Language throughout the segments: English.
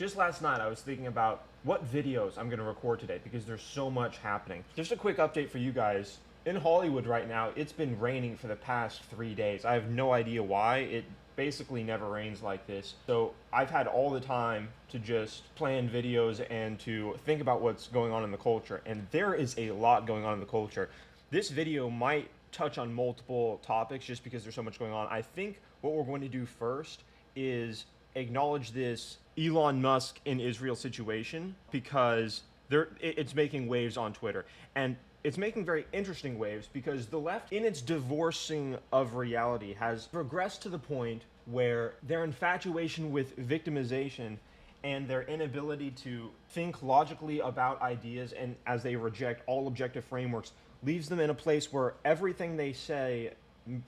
Just last night I was thinking about what videos I'm going to record today because there's so much happening. Just a quick update for you guys. In Hollywood right now, it's been raining for the past 3 days. I have no idea why. It basically never rains like this. So I've had all the time to just plan videos and to think about what's going on in the culture. And there is a lot going on in the culture. This video might touch on multiple topics just because there's so much going on. I think what we're going to do first is acknowledge this Elon Musk in Israel situation because it's making waves on Twitter. And it's making very interesting waves because the left, in its divorcing of reality, has progressed to the point where their infatuation with victimization and their inability to think logically about ideas, and as they reject all objective frameworks, leaves them in a place where everything they say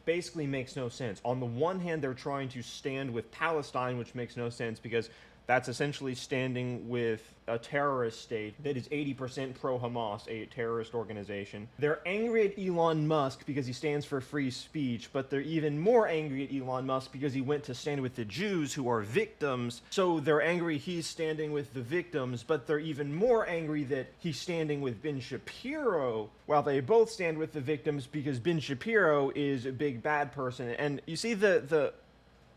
basically makes no sense. On the one hand, they're trying to stand with Palestine, which makes no sense because that's essentially standing with a terrorist state that is 80% pro-Hamas, a terrorist organization. They're angry at Elon Musk because he stands for free speech, but they're even more angry at Elon Musk because he went to stand with the Jews who are victims. So they're angry he's standing with the victims, but they're even more angry that he's standing with Ben Shapiro while they both stand with the victims because Ben Shapiro is a big bad person. And you see the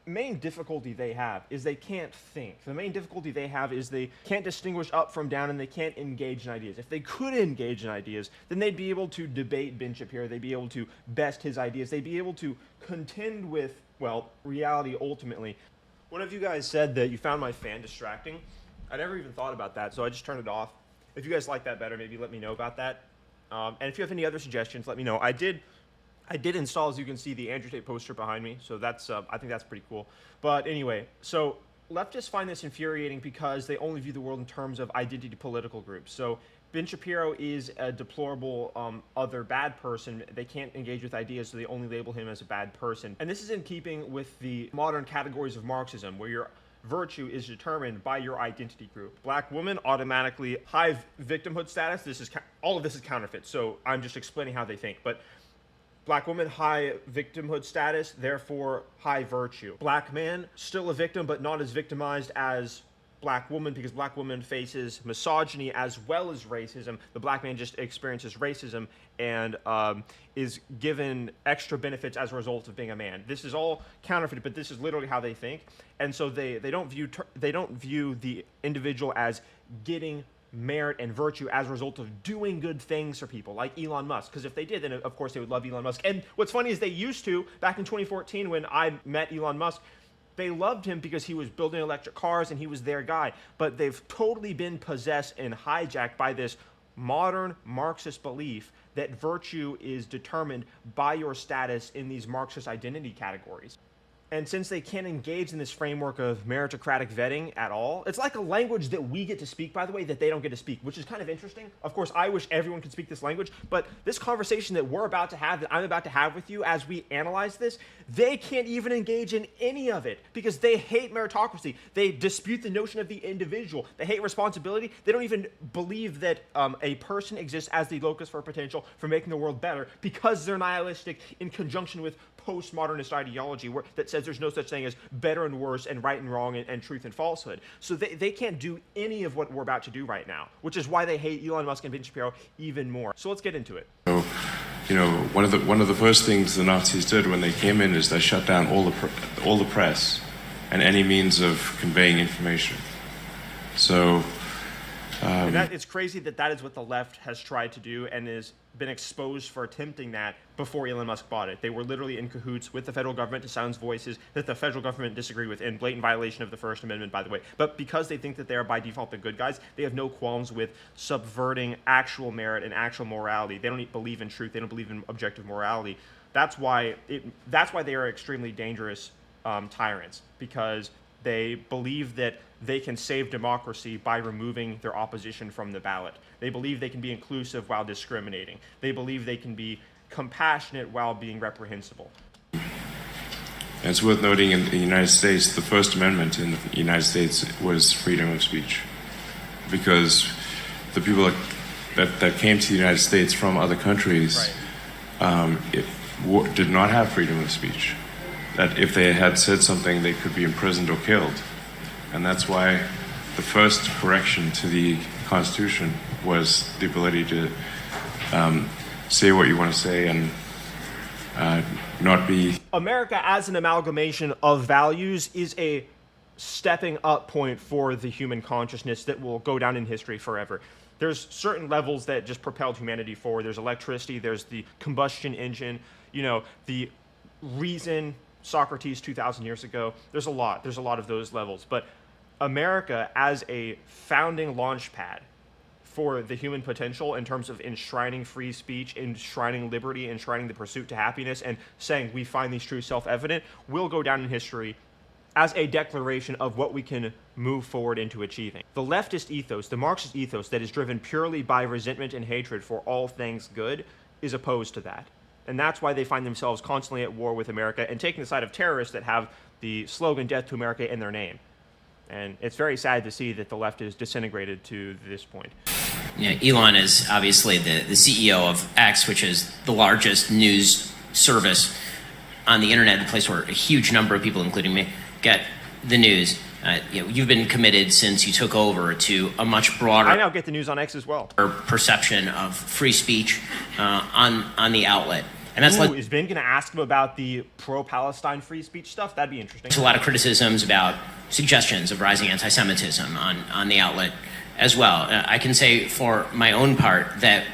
main difficulty they have is they can't think. The main difficulty they have is they can't distinguish up from down, and they can't engage in ideas. If they could engage in ideas, then they'd be able to debate Ben Shapiro, they'd be able to best his ideas, they'd be able to contend with, well, reality ultimately. One of you guys said that you found my fan distracting. I never even thought about that, so I just turned it off. If you guys like that better, maybe let me know about that. And if you have any other suggestions, let me know. I did install, as you can see, the Andrew Tate poster behind me, so that's I think that's pretty cool. But anyway, so leftists find this infuriating because they only view the world in terms of identity political groups. So Ben Shapiro is a deplorable other bad person. They can't engage with ideas, so they only label him as a bad person. And this is in keeping with the modern categories of Marxism, where your virtue is determined by your identity group. Black woman, automatically high victimhood status. All of this is counterfeit, so I'm just explaining how they think. But Black woman, high victimhood status, therefore high virtue. Black man, still a victim, but not as victimized as black woman because black woman faces misogyny as well as racism. The black man just experiences racism and is given extra benefits as a result of being a man. This is all counterfeit, but this is literally how they think. And so they don't view the individual as getting merit and virtue as a result of doing good things for people like Elon Musk, because if they did, then of course they would love Elon Musk. And what's funny is they used to, back in 2014 when I met Elon Musk, they loved him because he was building electric cars and he was their guy, but they've totally been possessed and hijacked by this modern Marxist belief that virtue is determined by your status in these Marxist identity categories. And since they can't engage in this framework of meritocratic vetting at all, it's like a language that we get to speak, by the way, that they don't get to speak, which is kind of interesting. Of course, I wish everyone could speak this language, but this conversation that we're about to have, that I'm about to have with you as we analyze this, they can't even engage in any of it because they hate meritocracy. They dispute the notion of the individual. They hate responsibility. They don't even believe that a person exists as the locus for potential for making the world better because they're nihilistic in conjunction with postmodernist ideology that says there's no such thing as better and worse and right and wrong and truth and falsehood. So they can't do any of what we're about to do right now, which is why they hate Elon Musk and Ben Shapiro even more. So let's get into it. So, one of the first things the Nazis did when they came in is they shut down all the press and any means of conveying information. So and it's crazy that is what the left has tried to do and has been exposed for attempting that before Elon Musk bought it. They were literally in cahoots with the federal government to silence voices that the federal government disagreed with, in blatant violation of the First Amendment, by the way. But because they think that they are by default the good guys, they have no qualms with subverting actual merit and actual morality. They don't believe in truth. They don't believe in objective morality. That's why they are extremely dangerous tyrants, because they believe that they can save democracy by removing their opposition from the ballot. They believe they can be inclusive while discriminating. They believe they can be compassionate while being reprehensible. And it's worth noting in the United States, the First Amendment in the United States was freedom of speech, because the people that came to the United States from other countries did not have freedom of speech. That if they had said something, they could be imprisoned or killed. And that's why the first correction to the Constitution was the ability to say what you want to say and not be... America as an amalgamation of values is a stepping up point for the human consciousness that will go down in history forever. There's certain levels that just propelled humanity forward. There's electricity, there's the combustion engine, the reason, Socrates 2,000 years ago. There's a lot of those levels. But America as a founding launch pad for the human potential in terms of enshrining free speech, enshrining liberty, enshrining the pursuit to happiness, and saying we find these truths self-evident, will go down in history as a declaration of what we can move forward into achieving. The leftist ethos, the Marxist ethos that is driven purely by resentment and hatred for all things good, is opposed to that. And that's why they find themselves constantly at war with America and taking the side of terrorists that have the slogan "Death to America" in their name. And it's very sad to see that the left is disintegrated to this point. Elon is obviously the CEO of X, which is the largest news service on the internet, the place where a huge number of people, including me, get the news. You've been committed since you took over to a much broader... I now get the news on X as well. ...perception of free speech on the outlet. And that's is Ben going to ask him about the pro-Palestine free speech stuff? That'd be interesting. There's a lot of criticisms about suggestions of rising anti-Semitism on the outlet as well. I can say for my own part that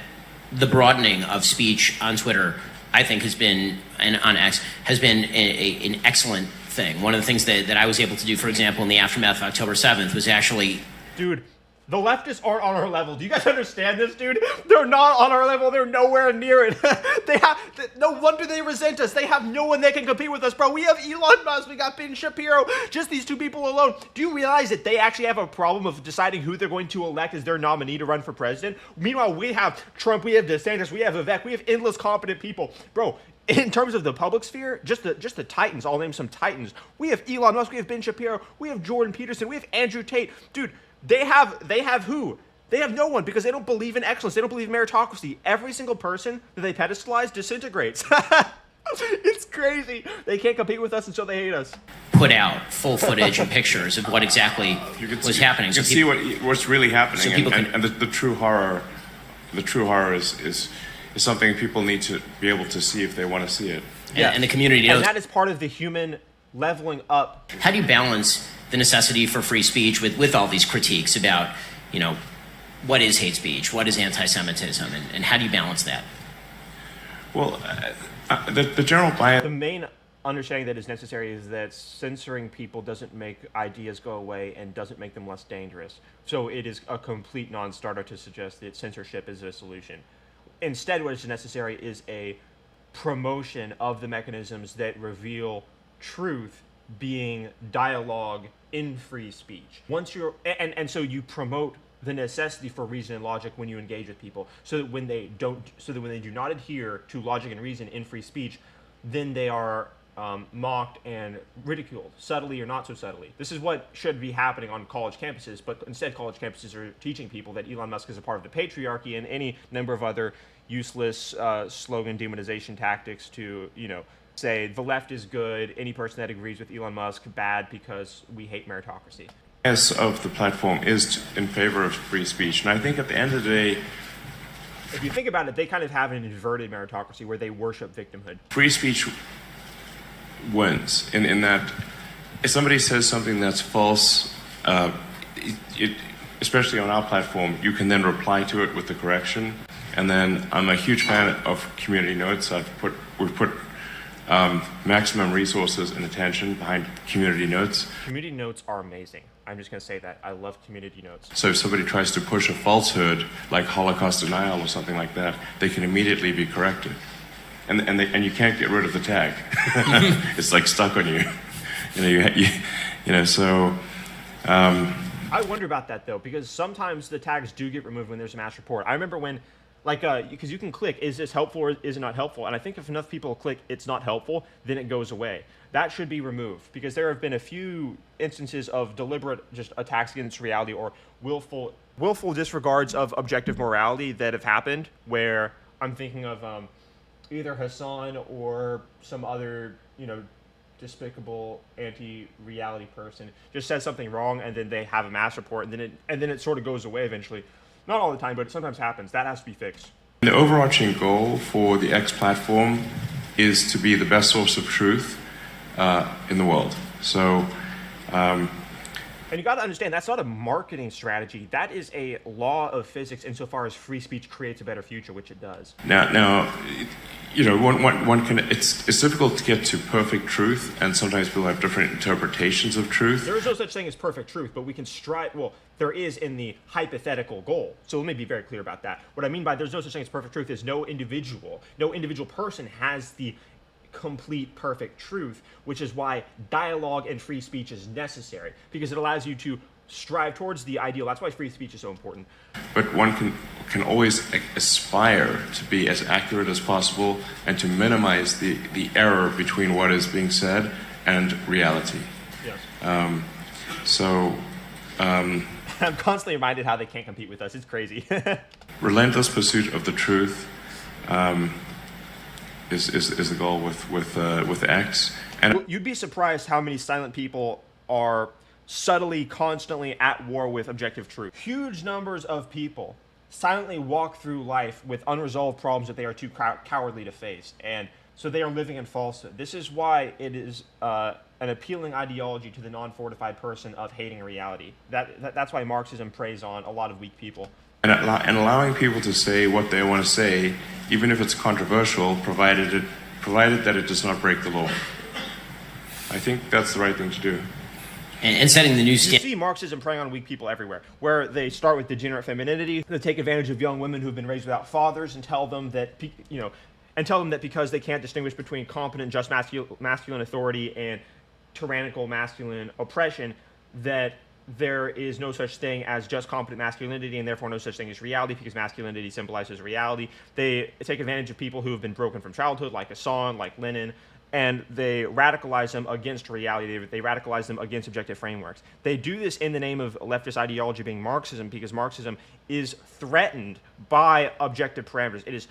the broadening of speech on Twitter, I think, has been, and on X, has been an excellent thing. One of the things that I was able to do, for example, in the aftermath of October 7th was actually... Dude, the leftists aren't on our level. Do you guys understand this, dude? They're not on our level. They're nowhere near it. No wonder they resent us. They have no one that can compete with us, bro. We have Elon Musk. We got Ben Shapiro. Just these two people alone. Do you realize that they actually have a problem of deciding who they're going to elect as their nominee to run for president? Meanwhile, we have Trump, we have DeSantis, we have Vivek, we have endless competent people. Bro, in terms of the public sphere, just the titans, I'll name some titans. We have Elon Musk, we have Ben Shapiro, we have Jordan Peterson, we have Andrew Tate. Dude, they have who? They have no one because they don't believe in excellence. They don't believe in meritocracy. Every single person that they pedestalize disintegrates. It's crazy. They can't compete with us, and so they hate us. Put out full footage and pictures of what exactly was happening. You can see what's really happening, and the true horror. The true horror is something people need to be able to see if they want to see it. And the community knows. And that is part of the human leveling up. How do you balance the necessity for free speech with all these critiques about, what is hate speech, what is anti-Semitism, and how do you balance that? Well, the general bias... The main understanding that is necessary is that censoring people doesn't make ideas go away and doesn't make them less dangerous. So it is a complete non-starter to suggest that censorship is a solution. Instead, what is necessary is a promotion of the mechanisms that reveal truth being dialogue in free speech. Once you're and so you promote the necessity for reason and logic when you engage with people, so that when they do not adhere to logic and reason in free speech, then they are mocked and ridiculed, subtly or not so subtly. This is what should be happening on college campuses, but instead college campuses are teaching people that Elon Musk is a part of the patriarchy and any number of other useless slogan demonization tactics to, say the left is good, any person that agrees with Elon Musk bad because we hate meritocracy. Bias of the platform is in favor of free speech, and I think at the end of the day, if you think about it, they kind of have an inverted meritocracy where they worship victimhood. Free speech wins in that if somebody says something that's false, especially on our platform, you can then reply to it with the correction. And then I'm a huge fan of community notes. We've put maximum resources and attention behind community notes. Community notes are amazing. I'm just going to say that. I love community notes. So if somebody tries to push a falsehood, like Holocaust denial or something like that, they can immediately be corrected. And you can't get rid of the tag. It's like stuck on you. So... I wonder about that, though, because sometimes the tags do get removed when there's a mass report. I remember when... because you can click, is this helpful or is it not helpful? And I think if enough people click, it's not helpful, then it goes away. That should be removed because there have been a few instances of deliberate just attacks against reality or willful disregards of objective morality that have happened where I'm thinking of either Hassan or some other, despicable anti-reality person just says something wrong, and then they have a mass report, and then it sort of goes away eventually. Not all the time, but it sometimes happens. That has to be fixed. The overarching goal for the X platform is to be the best source of truth in the world. So. And you got to understand, that's not a marketing strategy. That is a law of physics insofar as free speech creates a better future, which it does. Now, you know, one can. It's difficult to get to perfect truth, and sometimes people have different interpretations of truth. There is no such thing as perfect truth, but we can strive. Well, there is in the hypothetical goal. So let me be very clear about that. What I mean by there's no such thing as perfect truth is no individual person has the complete perfect truth, which is why dialogue and free speech is necessary, because it allows you to strive towards the ideal. That's why free speech is so important. But one can always aspire to be as accurate as possible and to minimize the error between what is being said and reality. Yes. I'm constantly reminded how they can't compete with us. It's crazy. Relentless pursuit of the truth is the goal with X. And you'd be surprised how many silent people are subtly, constantly at war with objective truth. Huge numbers of people silently walk through life with unresolved problems that they are too cowardly to face, and so they are living in falsehood. This is why it is an appealing ideology to the non-fortified person of hating reality. That's why Marxism preys on a lot of weak people. And allowing people to say what they want to say, even if it's controversial, provided that it does not break the law. I think that's the right thing to do. And setting the new standard. You see Marxism preying on weak people everywhere, where they start with degenerate femininity, they take advantage of young women who've been raised without fathers, and tell them that because they can't distinguish between competent, just masculine authority and tyrannical masculine oppression, that there is no such thing as just competent masculinity, and therefore no such thing as reality, because masculinity symbolizes reality. They take advantage of people who have been broken from childhood, like Hassan, like Lenin, and they radicalize them against reality. They radicalize them against objective frameworks. They do this in the name of leftist ideology being Marxism, because Marxism is threatened by objective parameters. It is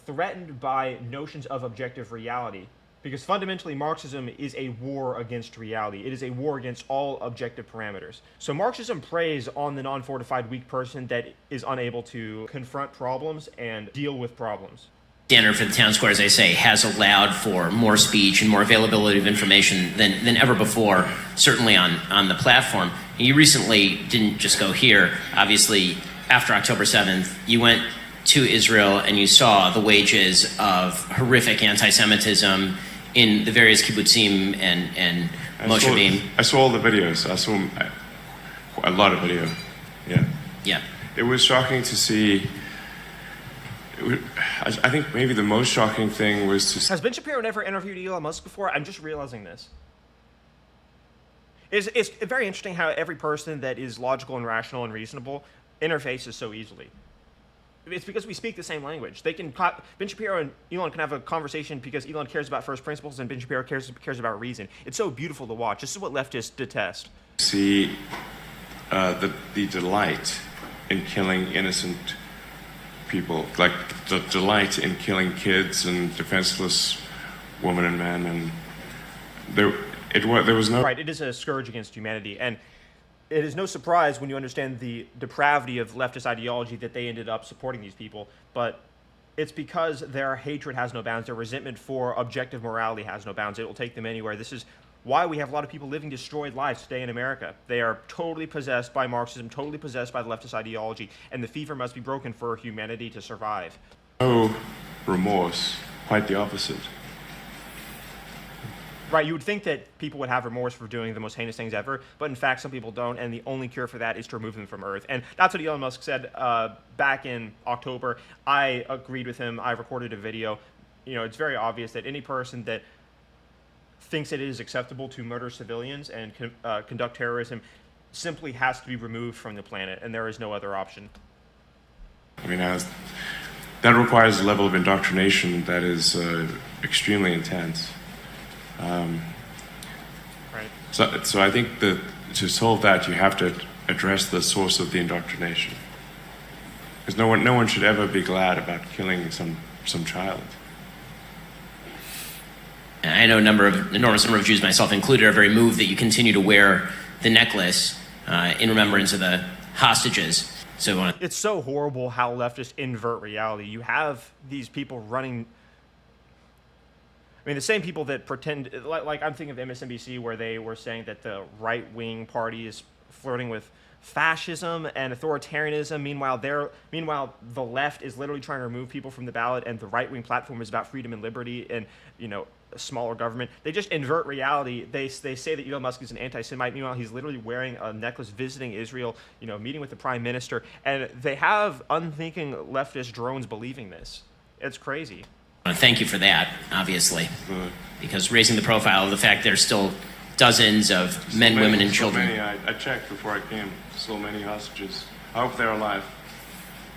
threatened by notions of objective reality, because fundamentally Marxism is a war against reality. It is a war against all objective parameters. So Marxism preys on the non-fortified weak person that is unable to confront problems and deal with problems. Standard for the town square, as I say, has allowed for more speech and more availability of information than ever before, certainly on the platform. And you recently didn't just go here. Obviously, after October 7th, you went to Israel and you saw the wages of horrific anti-Semitism in the various kibbutzim and moshavim. I saw all the videos. I saw a lot of video. Yeah. Yeah. It was shocking to see. I think maybe the most shocking thing was to. Has Ben Shapiro never interviewed Elon Musk before? I'm just realizing this. It's very interesting how every person that is logical and rational and reasonable interfaces so easily. It's because we speak the same language. Ben Shapiro and Elon can have a conversation because Elon cares about first principles and Ben Shapiro cares about reason. It's so beautiful to watch. This is what leftists detest. See the delight in killing innocent people, like the delight in killing kids and defenseless women and men, and there was no. Right, it is a scourge against humanity, and it is no surprise when you understand the depravity of leftist ideology that they ended up supporting these people, but it's because their hatred has no bounds, their resentment for objective morality has no bounds. It will take them anywhere. This is why we have a lot of people living destroyed lives today in America. They are totally possessed by Marxism, totally possessed by the leftist ideology, and the fever must be broken for humanity to survive. No remorse, quite the opposite. Right, you would think that people would have remorse for doing the most heinous things ever, but in fact some people don't, and the only cure for that is to remove them from Earth. And that's what Elon Musk said back in October. I agreed with him. I recorded a video. It's very obvious that any person that thinks it is acceptable to murder civilians and conduct terrorism simply has to be removed from the planet, and there is no other option. I mean, that requires a level of indoctrination that is extremely intense. Right. So I think that to solve that, you have to address the source of the indoctrination, because no one should ever be glad about killing some child. I I know enormous number of Jews, myself included, are very moved that you continue to wear the necklace in remembrance of the hostages. So it's so horrible how leftists invert reality. You have these people running. I mean, the same people that pretend, like I'm thinking of MSNBC, where they were saying that the right-wing party is flirting with fascism and authoritarianism. Meanwhile, the left is literally trying to remove people from the ballot, and the right-wing platform is about freedom and liberty and, a smaller government. They just invert reality. They say that Elon Musk is an anti-Semite. Meanwhile, he's literally wearing a necklace, visiting Israel, meeting with the prime minister, and they have unthinking leftist drones believing this. It's crazy. Thank you for that, obviously, because raising the profile of the fact there's still dozens of men, women, and children. Many. I checked before I came. So many hostages. I hope they're alive.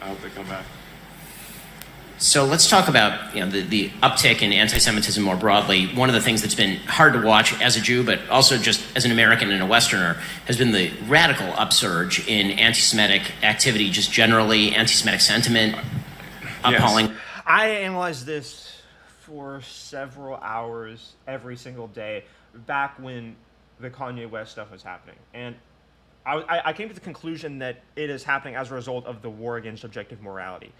I hope they come back. So let's talk about the uptick in anti-Semitism more broadly. One of the things that's been hard to watch as a Jew, but also just as an American and a Westerner, has been the radical upsurge in anti-Semitic activity, just generally, anti-Semitic sentiment, appalling. Yes. I analyzed this for several hours every single day back when the Kanye West stuff was happening. And I came to the conclusion that it is happening as a result of the war against objective morality.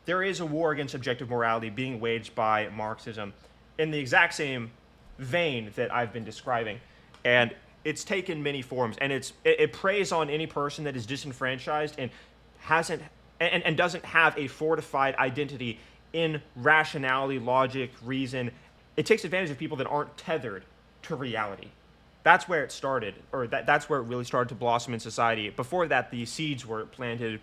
There is a war against objective morality being waged by Marxism in the exact same vein that I've been describing. And it's taken many forms. And it preys on any person that is disenfranchised and doesn't have a fortified identity in rationality, logic, reason. It takes advantage of people that aren't tethered to reality. That's where it started, or that's where it really started to blossom in society. Before that, the seeds were planted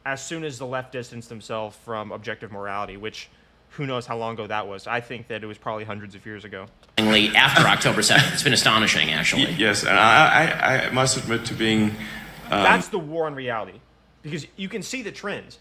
as soon as the left distanced themselves from objective morality, which who knows how long ago that was. I think that it was probably hundreds of years ago. After October 7th. It's been astonishing, actually. Yes, and I must admit to being... That's the war on reality. Because you can see the trends.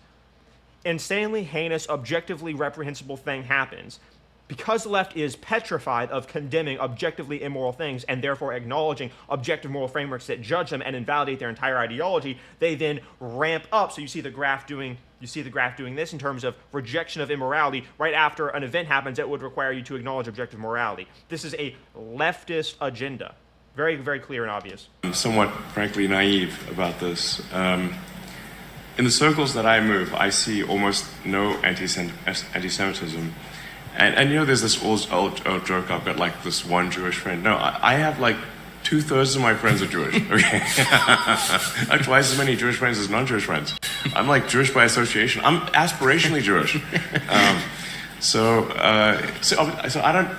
Insanely heinous, objectively reprehensible thing happens. Because the left is petrified of condemning objectively immoral things and therefore acknowledging objective moral frameworks that judge them and invalidate their entire ideology, they then ramp up. So you see the graph doing this in terms of rejection of immorality right after an event happens that would require you to acknowledge objective morality. This is a leftist agenda. Very, very clear and obvious. I'm somewhat, frankly, naive about this. In the circles that I move, I see almost no anti-Semitism. And there's this old joke, I've got like this one Jewish friend. No, I have like 2/3 of my friends are Jewish. Okay, I have twice as many Jewish friends as non-Jewish friends. I'm like Jewish by association. I'm aspirationally Jewish. So I don't,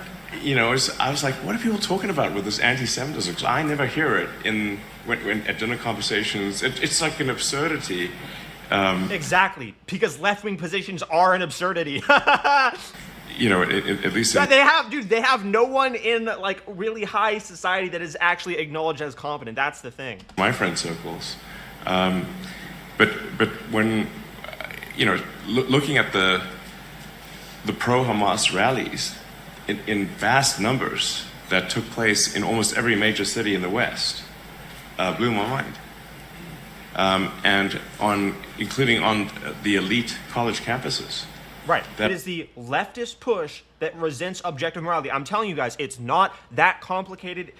I was like, what are people talking about with this anti-Semitism? Because I never hear it when at dinner conversations. It's like an absurdity. Exactly, because left-wing positions are an absurdity. At least they have no one in like really high society that is actually acknowledged as competent. That's the thing. My friend circles, but when looking at the pro-Hamas rallies in vast numbers that took place in almost every major city in the West, blew my mind. And including on the elite college campuses. Right. It is the leftist push that resents objective morality. I'm telling you guys, it's not that complicated.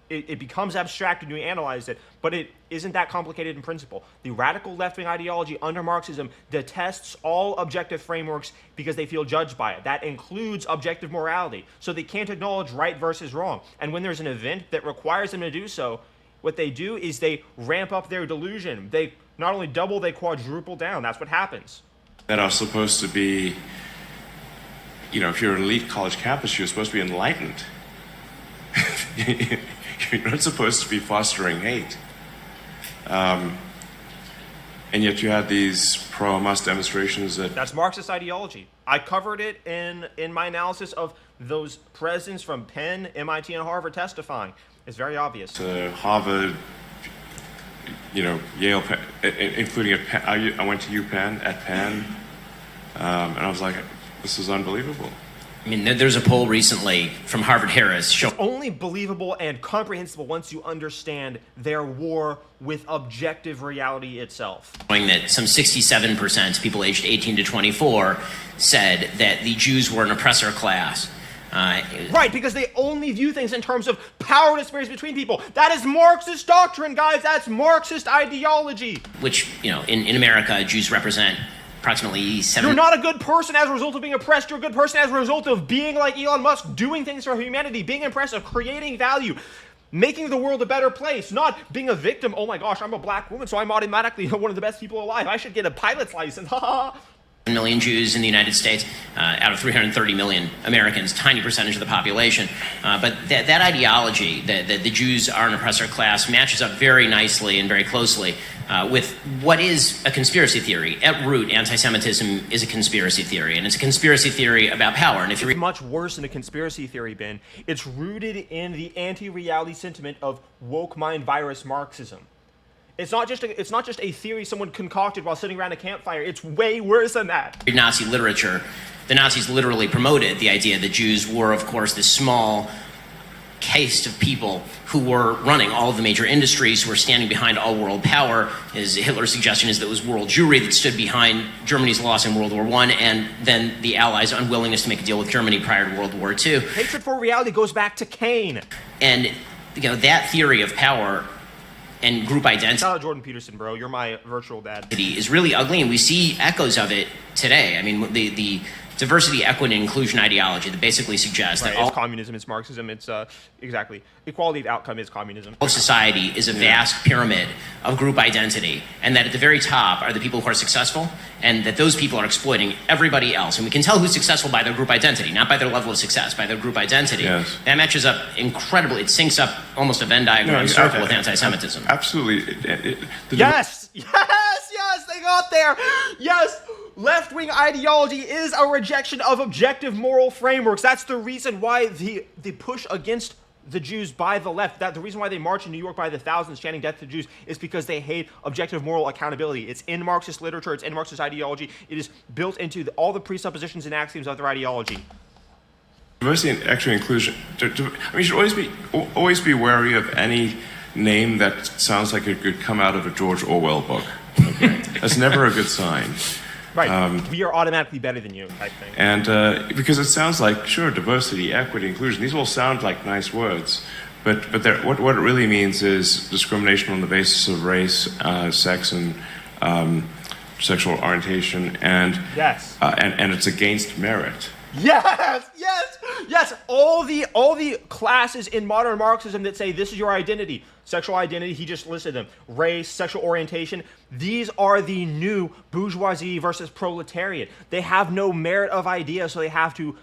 It becomes abstract when you analyze it, but it isn't that complicated in principle. The radical left-wing ideology under Marxism detests all objective frameworks because they feel judged by it. That includes objective morality. So they can't acknowledge right versus wrong. And when there's an event that requires them to do so, what they do is they ramp up their delusion. They not only double, they quadruple down. That's what happens. That are supposed to be, if you're an elite college campus, you're supposed to be enlightened. You're not supposed to be fostering hate. And yet you had these pro-Hamas demonstrations That's Marxist ideology. I covered it in my analysis of those presidents from Penn, MIT, and Harvard testifying. It's very obvious. Harvard, Yale, including at Penn. I went to UPenn, at Penn, and I was like, this is unbelievable. I mean, there's a poll recently from Harvard-Harris showing it's only believable and comprehensible once you understand their war with objective reality itself. That some 67% of people aged 18 to 24 said that the Jews were an oppressor class. Right, because they only view things in terms of power disparities between people. That is Marxist doctrine, guys. That's Marxist ideology. Which, in America, Jews represent approximately 7. You're not a good person as a result of being oppressed. You're a good person as a result of being like Elon Musk, doing things for humanity, being impressive, creating value, making the world a better place, not being a victim. Oh my gosh, I'm a black woman, so I'm automatically one of the best people alive. I should get a pilot's license. Million Jews in the United States out of 330 million Americans, tiny percentage of the population. But that ideology, that the Jews are an oppressor class, matches up very nicely and very closely with what is a conspiracy theory. At root, anti-Semitism is a conspiracy theory, and it's a conspiracy theory about power. And if you're much worse than a conspiracy theory, Ben, it's rooted in the anti-reality sentiment of woke mind virus Marxism. It's not just a theory someone concocted while sitting around a campfire. It's way worse than that. Nazi literature, the Nazis literally promoted the idea that Jews were, of course, this small caste of people who were running all of the major industries, who were standing behind all world power. Hitler's suggestion is that it was world Jewry that stood behind Germany's loss in World War I, and then the Allies' unwillingness to make a deal with Germany prior to World War II. Hatred for reality goes back to Cain. And that theory of power and group identity. Shout out Jordan Peterson, bro. You're my virtual dad. Is really ugly, and we see echoes of it today. I mean, the diversity, equity, and inclusion ideology that basically suggests that it's communism, it's Marxism, it's exactly equality of outcome is communism. All society is a vast pyramid of group identity, and that at the very top are the people who are successful, and that those people are exploiting everybody else. And we can tell who's successful by their group identity, not by their level of success, by their group identity. Yes. That matches up incredibly. It syncs up almost a Venn diagram circle with anti-Semitism. Absolutely. Yes, they got there. Yes. Left-wing ideology is a rejection of objective moral frameworks. That's the reason why the push against the Jews by the left, that the reason why they march in New York by the thousands chanting death to Jews is because they hate objective moral accountability. It's in Marxist literature, it's in Marxist ideology. It is built into all the presuppositions and axioms of their ideology. Diversity and actual inclusion. You should always be wary of any name that sounds like it could come out of a George Orwell book. Okay? That's never a good sign. Right. We are automatically better than you, type thing. And because it sounds like, sure, diversity, equity, inclusion, these all sound like nice words. But what it really means is discrimination on the basis of race, sex, and sexual orientation, and it's against merit. Yes. All the classes in modern Marxism that say this is your identity, sexual identity, he just listed them, race, sexual orientation, these are the new bourgeoisie versus proletariat. They have no merit of ideas, so they have to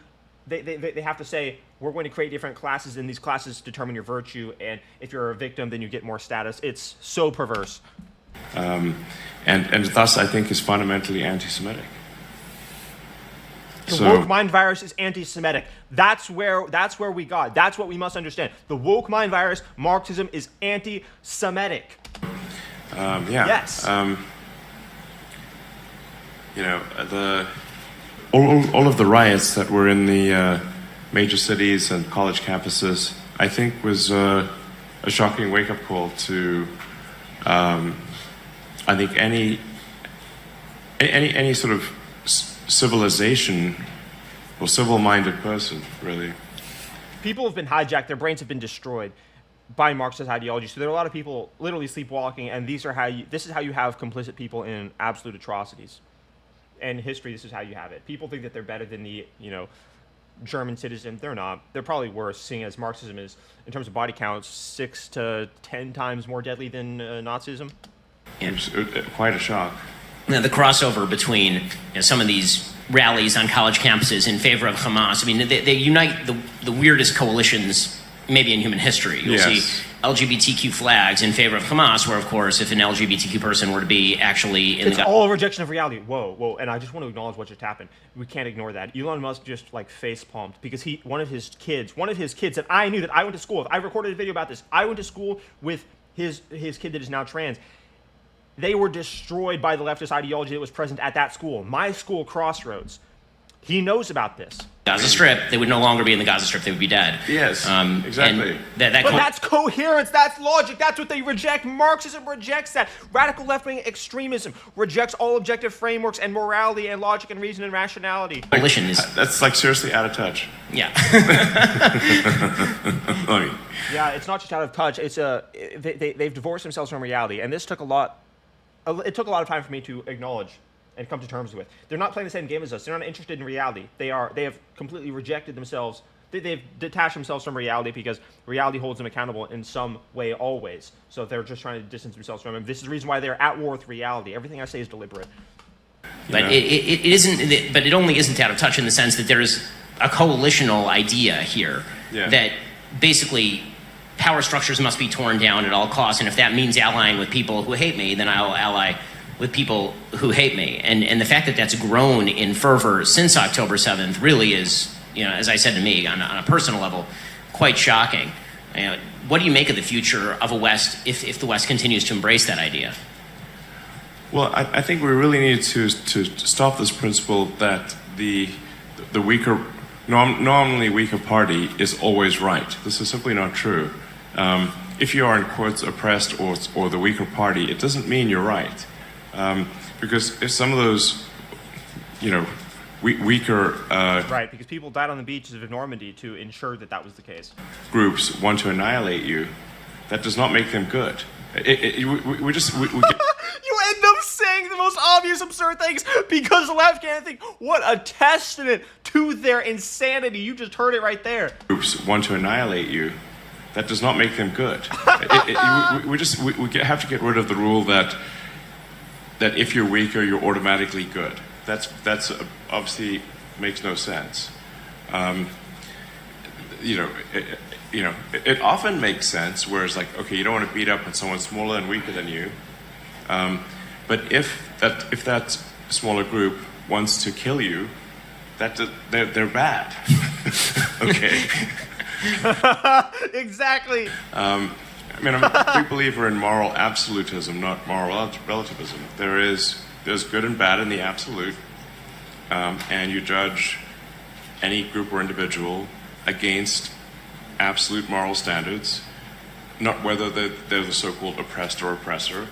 say, we're going to create different classes, and these classes determine your virtue, and if you're a victim, then you get more status. It's so perverse. And thus, I think, is fundamentally anti-Semitic. The woke mind virus is anti-Semitic. That's where we got. That's what we must understand. The woke mind virus, Marxism, is anti-Semitic. Yes. All of the riots that were in the major cities and college campuses, I think, was a shocking wake-up call to, I think, any sort of civilization or civil-minded person, really. People have been hijacked, their brains have been destroyed by Marxist ideology. So there are a lot of people literally sleepwalking, and this is how you have complicit people in absolute atrocities. In history, this is how you have it. People think that they're better than the, German citizen. They're not. They're probably worse, seeing as Marxism is, in terms of body counts, 6 to 10 times more deadly than Nazism. It's quite a shock. The crossover between some of these rallies on college campuses in favor of Hamas, I mean, they unite the weirdest coalitions maybe in human history. You'll see LGBTQ flags in favor of Hamas, where, of course, if an LGBTQ person were to be actually in it's all a rejection of reality. Whoa. And I just want to acknowledge what just happened. We can't ignore that. Elon Musk just, face palmed because one of his kids that I knew, that I went to school with, I recorded a video about this. I went to school with his kid that is now trans. They were destroyed by the leftist ideology that was present at that school. My school, Crossroads. He knows about this. Gaza Strip, they would no longer be in the Gaza Strip, they would be dead. Yes, exactly. And But that's coherence, that's logic, that's what they reject. Marxism rejects that. Radical left-wing extremism rejects all objective frameworks and morality and logic and reason and rationality. coalition is, That's like seriously out of touch. yeah. I mean, Yeah, it's not just out of touch, it's they've divorced themselves from reality, and this took it took a lot of time for me to acknowledge and come to terms with. They're not playing the same game as us. They're not interested in reality. They have completely rejected themselves. They've detached themselves from reality because reality holds them accountable in some way always. So they're just trying to distance themselves from it. This is the reason why they're at war with reality. Everything I say is deliberate. But it isn't. But it only isn't out of touch in the sense that there is a coalitional idea here that basically power structures must be torn down at all costs, and if that means allying with people who hate me, then I'll ally with people who hate me. And the fact that that's grown in fervor since October 7th really is, as I said to me on a personal level, quite shocking. What do you make of the future of a West if the West continues to embrace that idea? well, I think we really need to stop this principle that the weaker, normally weaker party is always right. This is simply not true. If you are in quotes oppressed or the weaker party, it doesn't mean you're right. Because if some of those, weaker Right, because people died on the beaches of Normandy to ensure that was the case. groups want to annihilate you, that does not make them good. We get, You end up saying the most obvious absurd things because the left can't think. What a testament to their insanity. You just heard it right there. groups want to annihilate you, that does not make them good. We have to get rid of the rule that if you're weaker, you're automatically good. That's obviously makes no sense. It often makes sense where it's like, okay, you don't want to beat up on someone smaller and weaker than you. But if that smaller group wants to kill you, they're bad. Okay. Exactly. I'm a big believer in moral absolutism, not moral relativism. There's good and bad in the absolute, and you judge any group or individual against absolute moral standards, not whether they're the so-called oppressed or oppressor,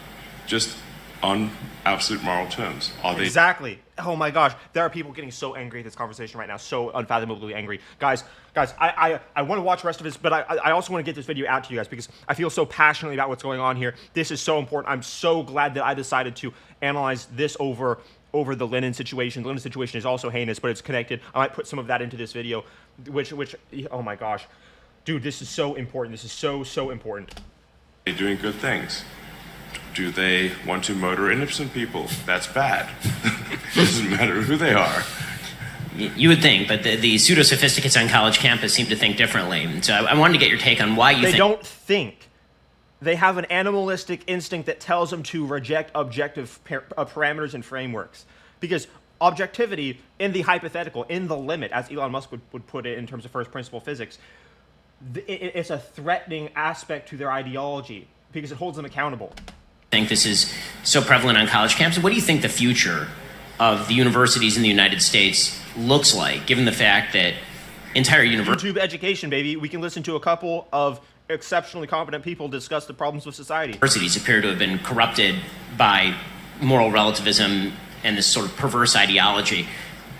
just on absolute moral terms. Are they Exactly. Oh my gosh, there are people getting so angry at this conversation right now, so unfathomably angry. Guys, I want to watch the rest of this, but I also want to get this video out to you guys because I feel so passionately about what's going on here. This is so important. I'm so glad that I decided to analyze this over the Lenin situation. The Lenin situation is also heinous, but it's connected. I might put some of that into this video, which oh my gosh. Dude, this is so important. This is so important. Are they doing good things? Do they want to murder innocent people? That's bad. It doesn't matter who they are. You would think, but the pseudo-sophisticates on college campus seem to think differently. So I wanted to get your take on why you think... They don't think. They have an animalistic instinct that tells them to reject objective parameters and frameworks. Because objectivity in the hypothetical, in the limit, as Elon Musk would put it in terms of first principle physics, it's a threatening aspect to their ideology because it holds them accountable. I think this is so prevalent on college campuses. What do you think the future of the universities in the United States looks like, given the fact that entire YouTube education, baby. We can listen to a couple of exceptionally competent people discuss the problems of society. Universities appear to have been corrupted by moral relativism and this sort of perverse ideology.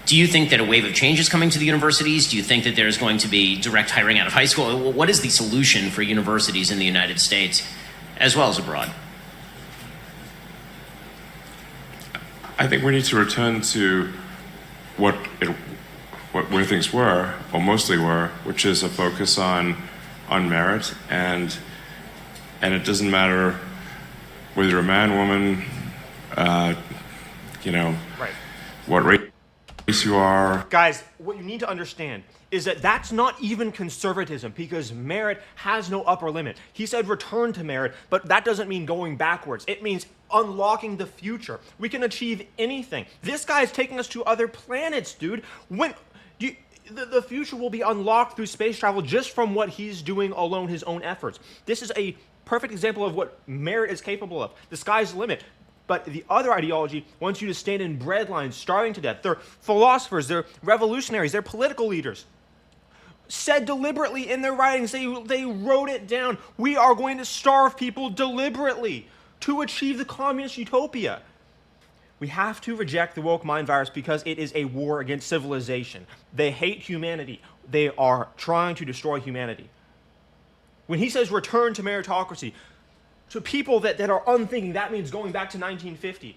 Do you think that a wave of change is coming to the universities? Do you think that there's going to be direct hiring out of high school? What is the solution for universities in the United States as well as abroad? I think we need to return to where things were, or mostly were, which is a focus on merit, and it doesn't matter whether you're a man, woman, Right. what race you are. Guys, what you need to understand is that that's not even conservatism because merit has no upper limit. He said return to merit, but that doesn't mean going backwards. It means unlocking the future. We can achieve anything. This guy is taking us to other planets, dude. The future will be unlocked through space travel just from what he's doing alone, his own efforts. This is a perfect example of what merit is capable of. The sky's the limit. But the other ideology wants you to stand in bread lines, starving to death. They're philosophers, they're revolutionaries, they're political leaders. Said deliberately in their writings, they wrote it down. We are going to starve people deliberately to achieve the communist utopia. We have to reject the woke mind virus because it is a war against civilization. They hate humanity. They are trying to destroy humanity. When he says return to meritocracy, to people that are unthinking, that means going back to 1950.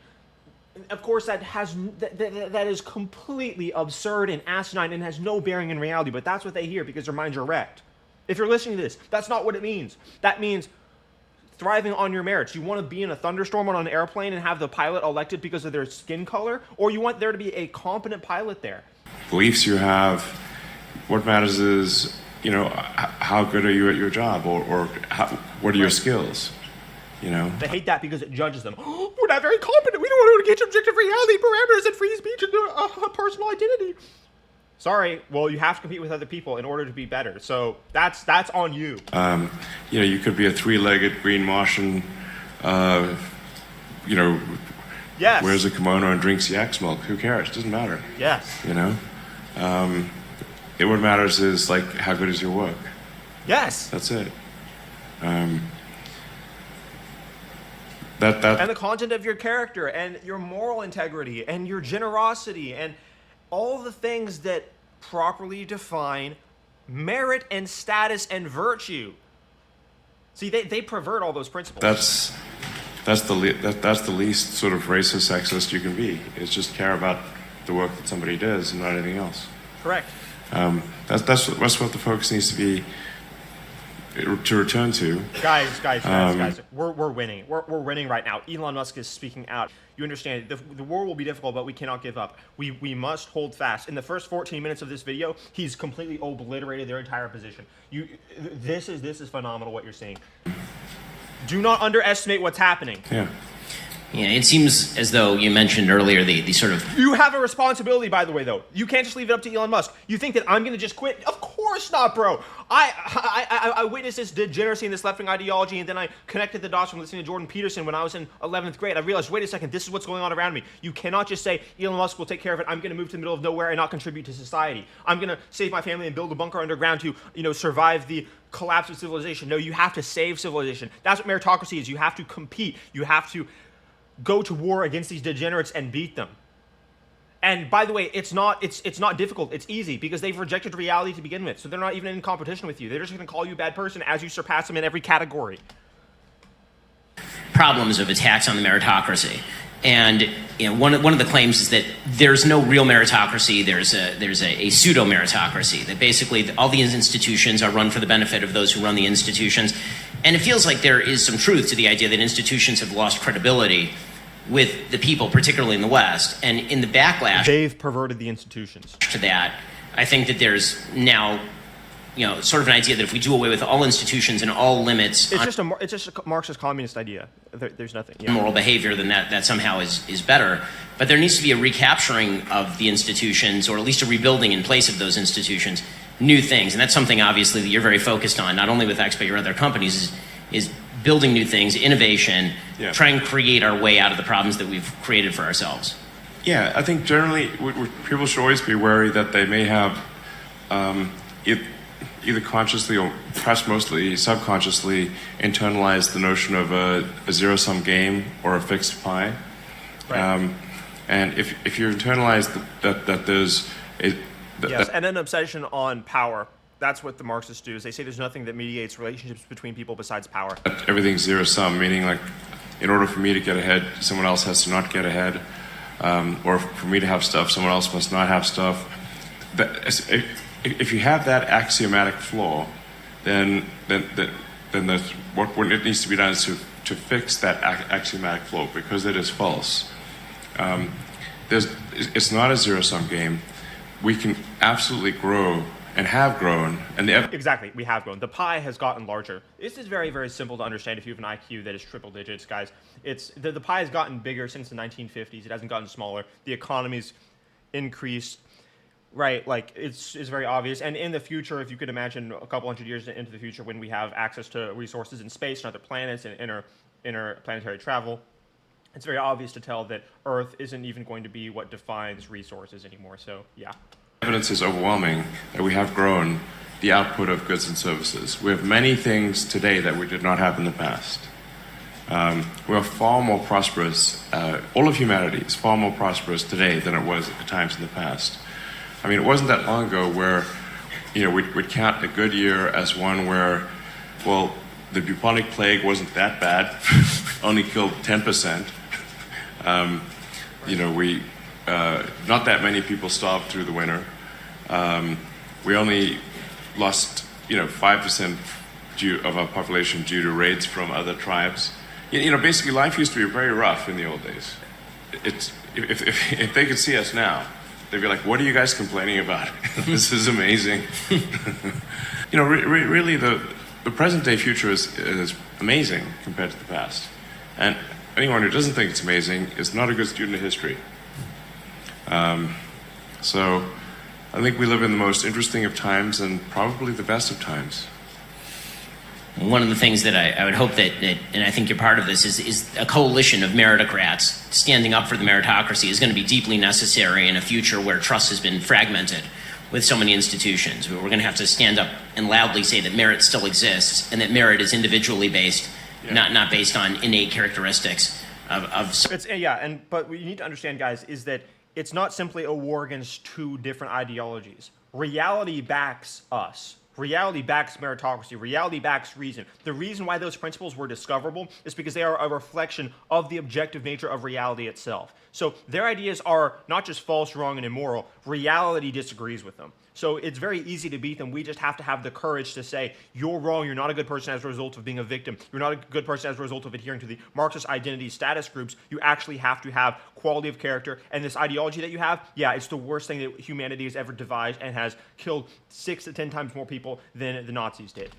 Of course, that is completely absurd and asinine and has no bearing in reality, but that's what they hear because their minds are wrecked. If you're listening to this, that's not what it means. That means thriving on your merits. You want to be in a thunderstorm on an airplane and have the pilot elected because of their skin color, or you want there to be a competent pilot there? Beliefs you have, what matters is, how good are you at your job, or what are your skills? They hate that because it judges them. Oh, we're not very competent. We don't want to get objective reality parameters and free speech and personal identity. Sorry. Well, you have to compete with other people in order to be better. So that's on you. You could be a three-legged green Martian. Yes. Wears a kimono and drinks yak's milk. Who cares? It doesn't matter. Yes. What matters is how good is your work. Yes. That's it. And the content of your character and your moral integrity and your generosity and all the things that properly define merit and status and virtue. See, they pervert all those principles. That's the least sort of racist, sexist you can be. Is just care about the work that somebody does and not anything else. Correct. That's what the focus needs to be. To return to, guys, we're winning. We're winning right now. Elon Musk is speaking out. You understand, the war will be difficult, but we cannot give up. We must hold fast. In the first 14 minutes of this video, he's completely obliterated their entire position. This is phenomenal what you're seeing. Do not underestimate what's happening. Yeah. Yeah, it seems as though you mentioned earlier the sort of... You have a responsibility, by the way, though. You can't just leave it up to Elon Musk. You think that I'm going to just quit? Of course not, bro. I witnessed this degeneracy in this left-wing ideology, and then I connected the dots from listening to Jordan Peterson when I was in 11th grade. I realized, wait a second, this is what's going on around me. You cannot just say, Elon Musk will take care of it. I'm going to move to the middle of nowhere and not contribute to society. I'm going to save my family and build a bunker underground to, survive the collapse of civilization. No, you have to save civilization. That's what meritocracy is. You have to compete. You have to go to war against these degenerates and beat them. And by the way, it's not difficult. It's easy because they've rejected reality to begin with. So they're not even in competition with you. They're just going to call you a bad person as you surpass them in every category. Problems of attacks on the meritocracy. And one of the claims is that there's no real meritocracy. There's a pseudo meritocracy, that basically all these institutions are run for the benefit of those who run the institutions. And it feels like there is some truth to the idea that institutions have lost credibility with the people, particularly in the West. And in the backlash, they've perverted the institutions. To that, I think that there's now, sort of an idea that if we do away with all institutions and all limits, it's just a Marxist communist idea. There's nothing. Yeah. Moral behavior, then that somehow is better. But there needs to be a recapturing of the institutions, or at least a rebuilding in place of those institutions, new things. And that's something obviously that you're very focused on, not only with X but your other companies, is building new things, innovation, trying to create our way out of the problems that we've created for ourselves. Yeah, I think generally people should always be wary that they may have either consciously or perhaps mostly subconsciously internalized the notion of a zero-sum game or a fixed pie. Right. And if you internalize that there's and an obsession on power. That's what the Marxists do. Is they say there's nothing that mediates relationships between people besides power. Everything's zero sum, meaning in order for me to get ahead, someone else has to not get ahead, or for me to have stuff, someone else must not have stuff. If you have that axiomatic flaw, then what it needs to be done is to fix that axiomatic flaw, because it is false. It's not a zero sum game. We can absolutely grow. And have grown. Exactly, we have grown. The pie has gotten larger. This is very, very simple to understand if you have an IQ that is triple digits, guys. The pie has gotten bigger since the 1950s. It hasn't gotten smaller. The economy's increased, right? It's very obvious. And in the future, if you could imagine a couple hundred years into the future, when we have access to resources in space and other planets and interplanetary travel, it's very obvious to tell that Earth isn't even going to be what defines resources anymore. So, yeah. Evidence is overwhelming that we have grown the output of goods and services. We have many things today that we did not have in the past. We are far more prosperous, all of humanity is far more prosperous today than it was at the times in the past. I mean, it wasn't that long ago where, we'd count a good year as one where, well, the bubonic plague wasn't that bad, only killed 10%. Not that many people starved through the winter. We only lost, 5% of our population due to raids from other tribes. Basically life used to be very rough in the old days. If they could see us now, they'd be like, what are you guys complaining about? This is amazing. Really the present day future is amazing compared to the past. And anyone who doesn't think it's amazing is not a good student of history. So I think we live in the most interesting of times and probably the best of times. One of the things that I would hope that, and I think you're part of this, is a coalition of meritocrats standing up for the meritocracy is going to be deeply necessary in a future where trust has been fragmented with so many institutions. We're going to have to stand up and loudly say that merit still exists and that merit is individually based, not based on innate characteristics of But what you need to understand, guys, is that it's not simply a war against two different ideologies. Reality backs us. Reality backs meritocracy. Reality backs reason. The reason why those principles were discoverable is because they are a reflection of the objective nature of reality itself. So their ideas are not just false, wrong, and immoral. Reality disagrees with them. So it's very easy to beat them. We just have to have the courage to say, you're wrong, you're not a good person as a result of being a victim. You're not a good person as a result of adhering to the Marxist identity status groups. You actually have to have quality of character. And this ideology that you have, it's the worst thing that humanity has ever devised and has killed 6 to 10 times more people than the Nazis did.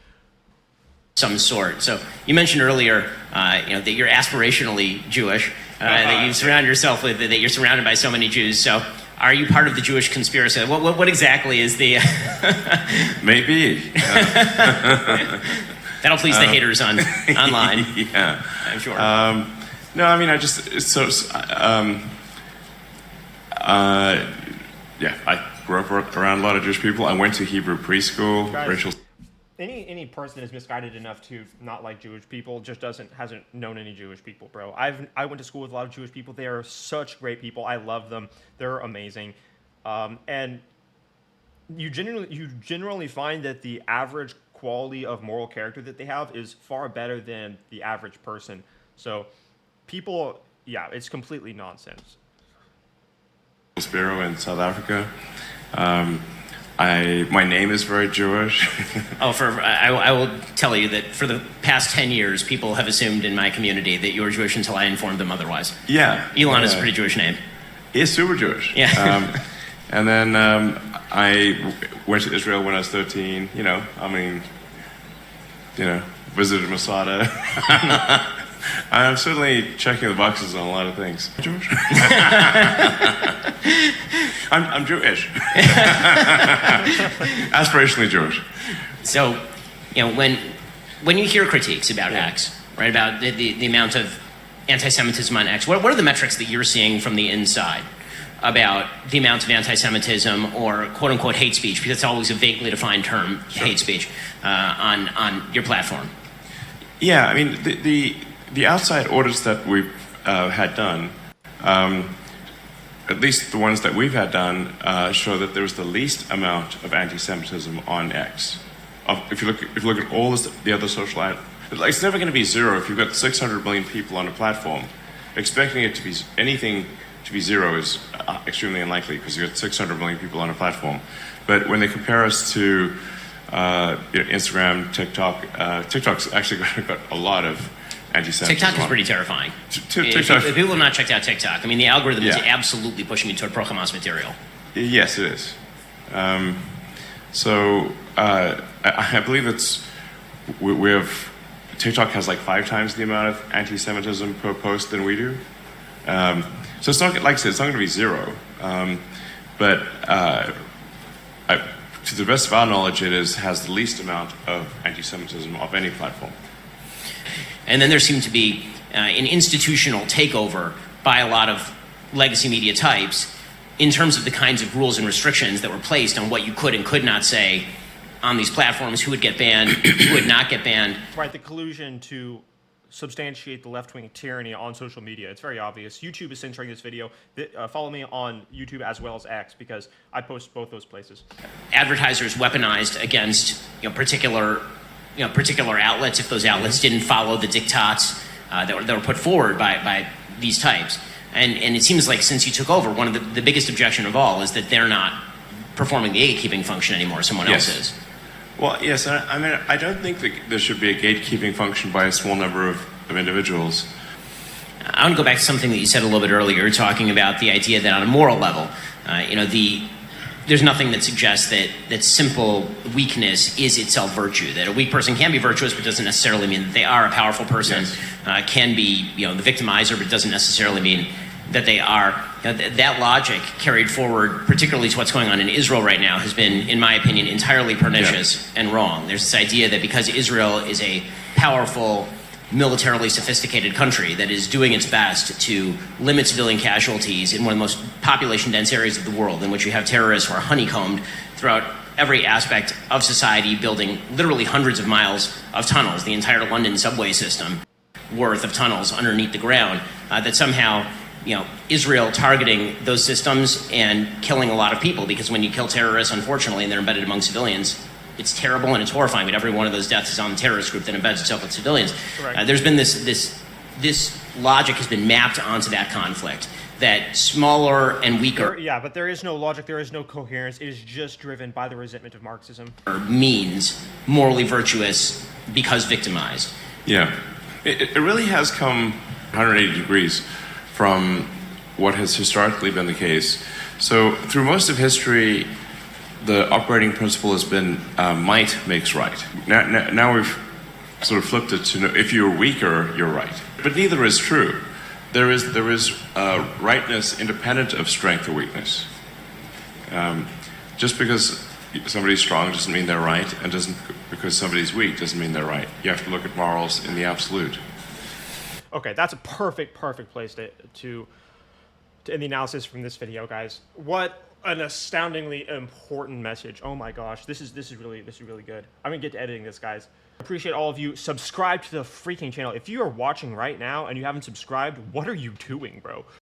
Some sort. So you mentioned earlier, that you're aspirationally Jewish, that you surround yourself with, that you're surrounded by so many Jews. So are you part of the Jewish conspiracy? What exactly is the... Maybe. That'll please the haters online. Yeah. I'm sure. No, I mean, I grew up around a lot of Jewish people. I went to Hebrew preschool. Guys, Rachel... Any person that is misguided enough to not like Jewish people just hasn't known any Jewish people, bro. I went to school with a lot of Jewish people. They are such great people. I love them. They're amazing, and you generally find that the average quality of moral character that they have is far better than the average person. So, people, it's completely nonsense. Shapiro in South Africa. My name is very Jewish. I will tell you that for the past 10 years, people have assumed in my community that you're Jewish until I informed them otherwise. Yeah. Elon is a pretty Jewish name. He is super Jewish. Yeah. And then I went to Israel when I was 13. Visited Masada. I'm certainly checking the boxes on a lot of things. Jewish? I'm Jewish. Aspirationally Jewish. So, when you hear critiques about X, right, about the amount of anti-Semitism on X, what are the metrics that you're seeing from the inside about the amount of anti-Semitism or quote-unquote hate speech, because it's always a vaguely defined term, hate speech, on your platform? Yeah, I mean, the outside audits that we've had done, at least the ones that we've had done, show that there's the least amount of anti-Semitism on X. If you look at all the other social, it's never going to be zero. If you've got 600 million people on a platform, expecting it to be anything to be zero is extremely unlikely because you've got 600 million people on a platform. But when they compare us to Instagram, TikTok, TikTok's actually got a lot of anti-Semitism. TikTok is pretty terrifying. If people have not checked out TikTok, I mean, the algorithm is absolutely pushing you toward pro-Hamas material. Yes, it is. I believe we have, TikTok has like 5 times the amount of anti-Semitism per post than we do. So it's not, like I said, it's not going to be zero. But to the best of our knowledge, it has the least amount of anti-Semitism of any platform. And then there seem to be an institutional takeover by a lot of legacy media types in terms of the kinds of rules and restrictions that were placed on what you could and could not say on these platforms, who would get banned, who would not get banned. Right, the collusion to substantiate the left-wing tyranny on social media. It's very obvious. YouTube is censoring this video. Follow me on YouTube as well as X, because I post both those places. Advertisers weaponized against particular outlets if those outlets didn't follow the diktats that were put forward by these types. And it seems like since you took over, one of the biggest objection of all is that they're not performing the gatekeeping function anymore. Someone else is. Well, yes, I mean, I don't think that there should be a gatekeeping function by a small number of individuals. I want to go back to something that you said a little bit earlier, talking about the idea that on a moral level, there's nothing that suggests that simple weakness is itself virtue. That a weak person can be virtuous, but doesn't necessarily mean that they are. A powerful person can be, the victimizer, but doesn't necessarily mean that they are. That logic carried forward, particularly to what's going on in Israel right now, has been, in my opinion, entirely pernicious and wrong. There's this idea that because Israel is a powerful, militarily sophisticated country that is doing its best to limit civilian casualties in one of the most population-dense areas of the world, in which you have terrorists who are honeycombed throughout every aspect of society, building literally hundreds of miles of tunnels, the entire London subway system worth of tunnels underneath the ground, that somehow Israel targeting those systems and killing a lot of people, because when you kill terrorists, unfortunately, and they're embedded among civilians, it's terrible and it's horrifying, but every one of those deaths is on the terrorist group that embeds itself with civilians. There's been this logic has been mapped onto that conflict, that smaller and weaker... Yeah, but there is no logic, there is no coherence. It is just driven by the resentment of Marxism. ...means morally virtuous because victimized. Yeah. It really has come 180 degrees from what has historically been the case. So through most of history, the operating principle has been might makes right. Now we've sort of flipped it to if you're weaker, you're right. But neither is true. There is rightness independent of strength or weakness. Just because somebody's strong doesn't mean they're right, and because somebody's weak doesn't mean they're right. You have to look at morals in the absolute. Okay, that's a perfect place to end the analysis from this video, guys. What an astoundingly important message. Oh my gosh, this is really good. I'm gonna get to editing this, guys. Appreciate all of you. Subscribe to the freaking channel. If you are watching right now and you haven't subscribed, what are you doing, bro?